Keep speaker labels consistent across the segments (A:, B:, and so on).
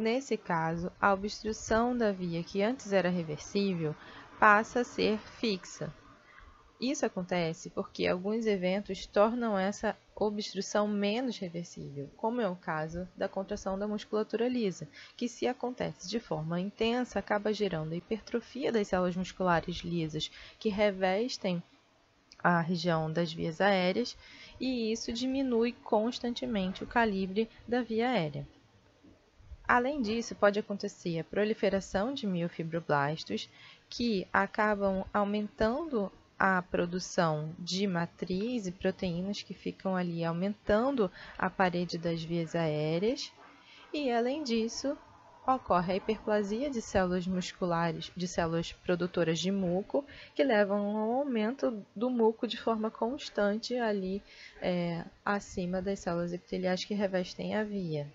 A: Nesse caso, a obstrução da via que antes era reversível passa a ser fixa. Isso acontece porque alguns eventos tornam essa obstrução menos reversível, como é o caso da contração da musculatura lisa, que, se acontece de forma intensa, acaba gerando a hipertrofia das células musculares lisas que revestem a região das vias aéreas, e isso diminui constantemente o calibre da via aérea. Além disso, pode acontecer a proliferação de miofibroblastos, que acabam aumentando a produção de matriz e proteínas que ficam ali aumentando a parede das vias aéreas. E, além disso, ocorre a hiperplasia de células musculares, de células produtoras de muco, que levam ao aumento do muco de forma constante ali acima das células epiteliais que revestem a via.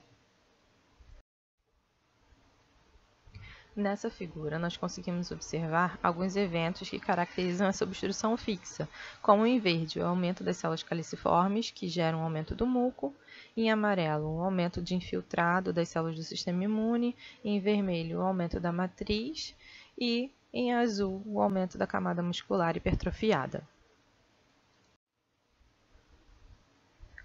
A: Nessa figura, nós conseguimos observar alguns eventos que caracterizam essa obstrução fixa, como em verde, o aumento das células caliciformes, que geram um aumento do muco, em amarelo, o aumento de infiltrado das células do sistema imune, em vermelho, o aumento da matriz e, em azul, o aumento da camada muscular hipertrofiada.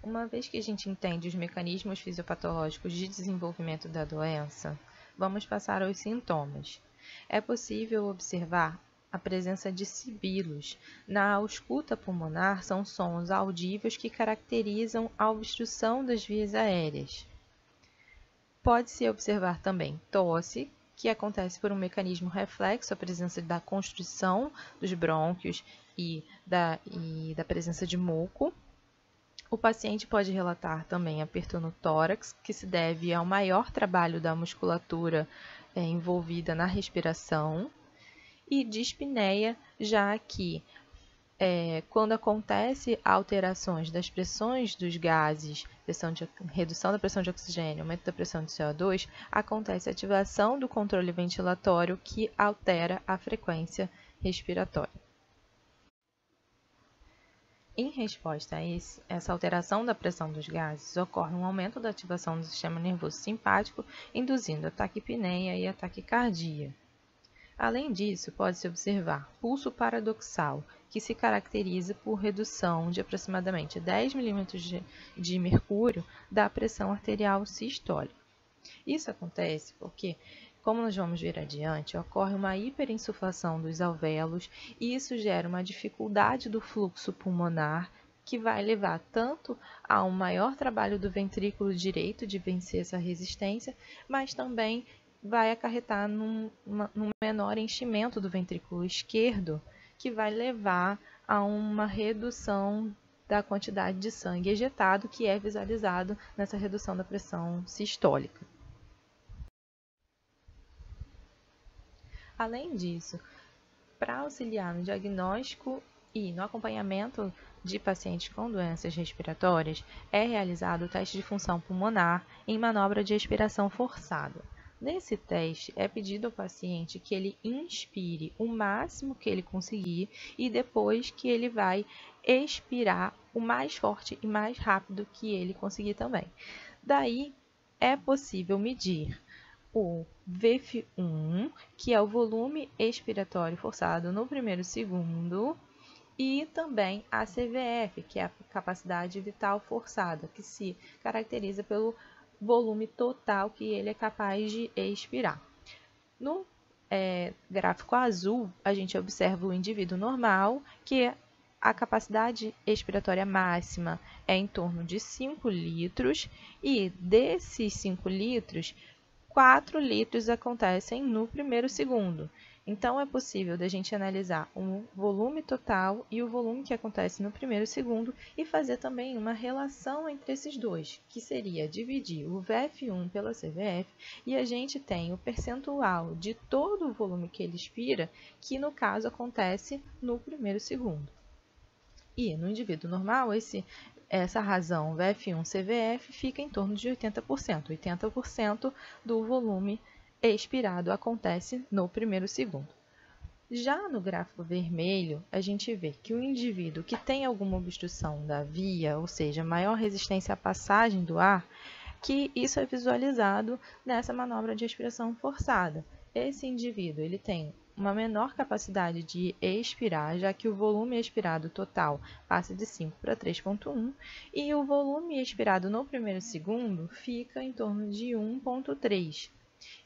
A: Uma vez que a gente entende os mecanismos fisiopatológicos de desenvolvimento da doença, vamos passar aos sintomas. É possível observar a presença de sibilos. Na ausculta pulmonar, são sons audíveis que caracterizam a obstrução das vias aéreas. Pode-se observar também tosse, que acontece por um mecanismo reflexo, a presença da constrição dos brônquios e da presença de muco. O paciente pode relatar também aperto no tórax, que se deve ao maior trabalho da musculatura envolvida na respiração, e dispneia, já que quando acontece alterações das pressões dos gases, redução da pressão de oxigênio, aumento da pressão de CO2, acontece a ativação do controle ventilatório que altera a frequência respiratória. Em resposta a essa alteração da pressão dos gases, ocorre um aumento da ativação do sistema nervoso simpático, induzindo a taquipneia e a taquicardia. Além disso, pode-se observar pulso paradoxal, que se caracteriza por redução de aproximadamente 10 milímetros de mercúrio da pressão arterial sistólica. Isso acontece porque, como nós vamos ver adiante, ocorre uma hiperinsuflação dos alvéolos e isso gera uma dificuldade do fluxo pulmonar que vai levar tanto a um maior trabalho do ventrículo direito de vencer essa resistência, mas também vai acarretar num menor enchimento do ventrículo esquerdo, que vai levar a uma redução da quantidade de sangue ejetado, que é visualizado nessa redução da pressão sistólica. Além disso, para auxiliar no diagnóstico e no acompanhamento de pacientes com doenças respiratórias, é realizado o teste de função pulmonar em manobra de expiração forçada. Nesse teste, é pedido ao paciente que ele inspire o máximo que ele conseguir e depois que ele vai expirar o mais forte e mais rápido que ele conseguir também. Daí, é possível medir o VF1, que é o volume expiratório forçado no primeiro segundo, e também a CVF, que é a capacidade vital forçada, que se caracteriza pelo volume total que ele é capaz de expirar. No gráfico azul, a gente observa o indivíduo normal, que a capacidade expiratória máxima é em torno de 5 litros, e desses 5 litros, 4 litros acontecem no primeiro segundo. Então, é possível da gente analisar o volume total e o volume que acontece no primeiro segundo e fazer também uma relação entre esses dois, que seria dividir o VF1 pela CVF, e a gente tem o percentual de todo o volume que ele expira, que no caso acontece no primeiro segundo. E no indivíduo normal, essa razão VF1-CVF fica em torno de 80%. 80% do volume expirado acontece no primeiro segundo. Já no gráfico vermelho, a gente vê que o indivíduo que tem alguma obstrução da via, ou seja, maior resistência à passagem do ar, que isso é visualizado nessa manobra de expiração forçada. Esse indivíduo ele tem uma menor capacidade de expirar, já que o volume expirado total passa de 5 para 3,1 e o volume expirado no primeiro segundo fica em torno de 1,3.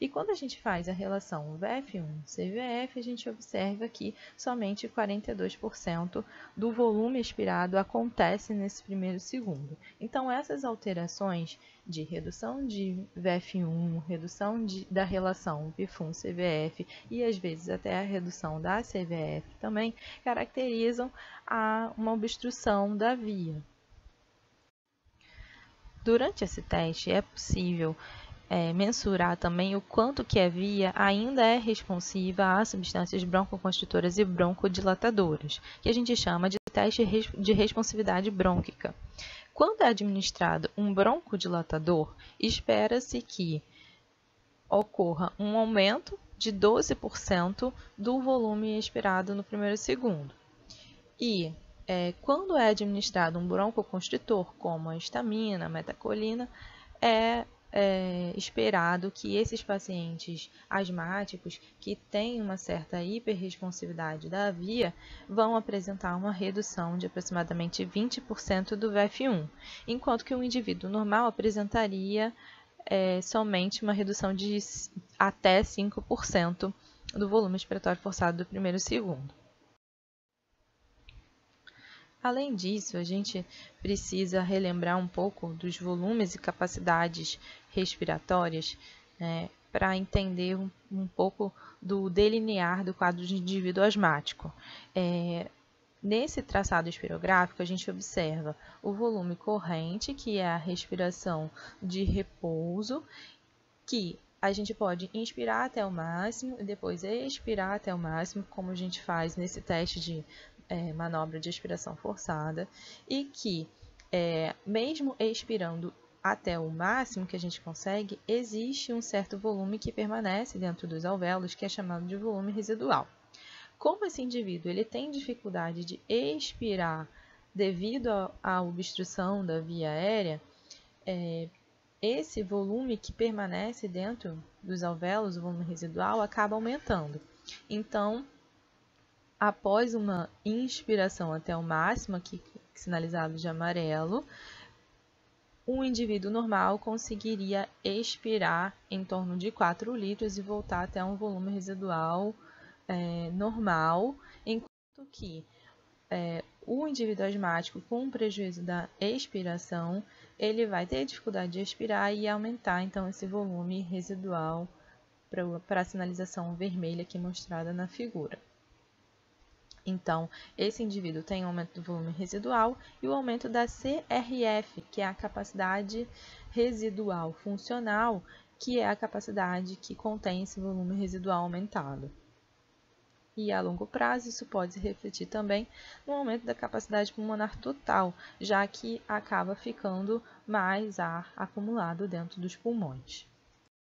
A: E quando a gente faz a relação VF1-CVF, a gente observa que somente 42% do volume expirado acontece nesse primeiro segundo. Então, essas alterações de redução de VF1, redução da relação VFUM-CVF e, às vezes, até a redução da CVF também, caracterizam uma obstrução da via. Durante esse teste, é possível mensurar também o quanto que a via ainda é responsiva a substâncias broncoconstritoras e broncodilatadoras, que a gente chama de teste de responsividade brônquica. Quando é administrado um broncodilatador, espera-se que ocorra um aumento de 12% do volume expirado no primeiro segundo. E quando é administrado um broncoconstritor, como a histamina, a metacolina, é esperado que esses pacientes asmáticos que têm uma certa hiperresponsividade da via vão apresentar uma redução de aproximadamente 20% do VF1, enquanto que um indivíduo normal apresentaria somente uma redução de até 5% do volume expiratório forçado do primeiro segundo. Além disso, a gente precisa relembrar um pouco dos volumes e capacidades respiratórias, para entender um pouco do delinear do quadro de indivíduo asmático. Nesse traçado espirográfico, a gente observa o volume corrente, que é a respiração de repouso, que a gente pode inspirar até o máximo e depois expirar até o máximo, como a gente faz nesse teste de manobra de expiração forçada, e que, mesmo expirando até o máximo que a gente consegue, existe um certo volume que permanece dentro dos alvéolos, que é chamado de volume residual. Como esse indivíduo ele tem dificuldade de expirar devido à obstrução da via aérea, esse volume que permanece dentro dos alvéolos, o volume residual, acaba aumentando. Então, após uma inspiração até o máximo, aqui sinalizado de amarelo, um indivíduo normal conseguiria expirar em torno de 4 litros e voltar até um volume residual normal, enquanto que o indivíduo asmático com prejuízo da expiração, ele vai ter dificuldade de expirar e aumentar então esse volume residual para a sinalização vermelha aqui mostrada na figura. Então, esse indivíduo tem um aumento do volume residual e o aumento da CRF, que é a capacidade residual funcional, que é a capacidade que contém esse volume residual aumentado. E a longo prazo, isso pode se refletir também no aumento da capacidade pulmonar total, já que acaba ficando mais ar acumulado dentro dos pulmões.